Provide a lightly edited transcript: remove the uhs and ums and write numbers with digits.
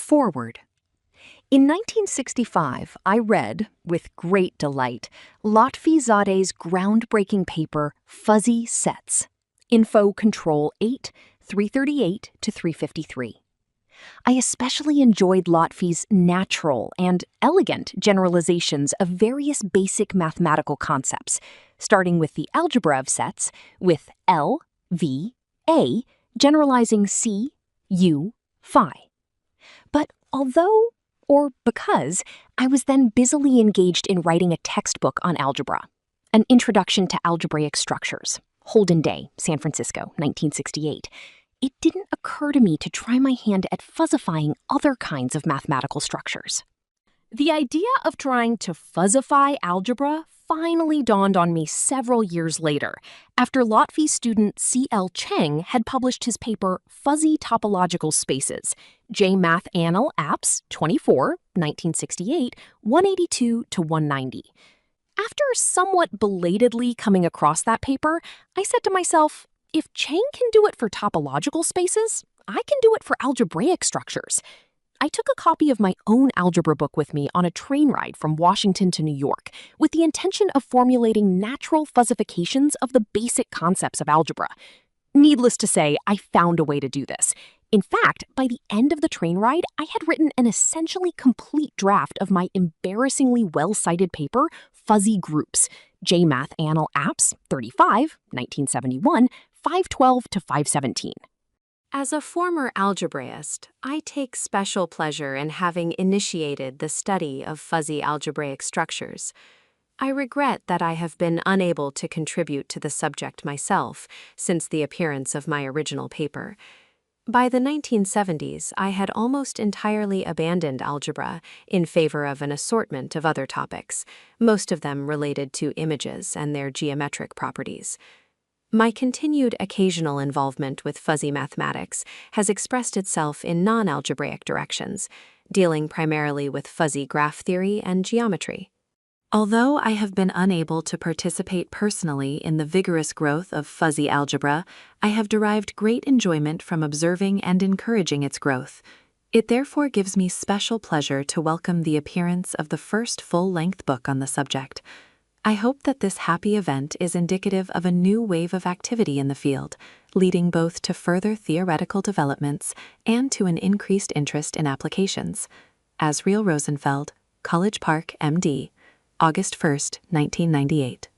Foreword. In 1965, I read, with great delight, Lotfizade's groundbreaking paper, Fuzzy Sets, Info Control 8, 338 to 353. I especially enjoyed Lotfi's natural and elegant generalizations of various basic mathematical concepts, starting with the algebra of sets, with L, V, A, generalizing C, U, phi. But although, or because, I was then busily engaged in writing a textbook on algebra, An Introduction to Algebraic Structures, Holden Day, San Francisco, 1968, it didn't occur to me to try my hand at fuzzifying other kinds of mathematical structures. The idea of trying to fuzzify algebra finally dawned on me several years later, after Lotfi student C.L. Cheng had published his paper Fuzzy Topological Spaces, J-Math Annal Apps 24, 1968, 182 to 190. After somewhat belatedly coming across that paper, I said to myself, if Cheng can do it for topological spaces, I can do it for algebraic structures. I took a copy of my own algebra book with me on a train ride from Washington to New York with the intention of formulating natural fuzzifications of the basic concepts of algebra. Needless to say, I found a way to do this. In fact, by the end of the train ride, I had written an essentially complete draft of my embarrassingly well-cited paper, Fuzzy Groups, J-Math Annal Apps 35, 1971, 512 to 517. As a former algebraist, I take special pleasure in having initiated the study of fuzzy algebraic structures. I regret that I have been unable to contribute to the subject myself since the appearance of my original paper. By the 1970s, I had almost entirely abandoned algebra in favor of an assortment of other topics, most of them related to images and their geometric properties. My continued occasional involvement with fuzzy mathematics has expressed itself in non-algebraic directions, dealing primarily with fuzzy graph theory and geometry. Although I have been unable to participate personally in the vigorous growth of fuzzy algebra, I have derived great enjoyment from observing and encouraging its growth. It therefore gives me special pleasure to welcome the appearance of the first full-length book on the subject. I hope that this happy event is indicative of a new wave of activity in the field, leading both to further theoretical developments and to an increased interest in applications. Asriel Rosenfeld, College Park, MD, August 1, 1998.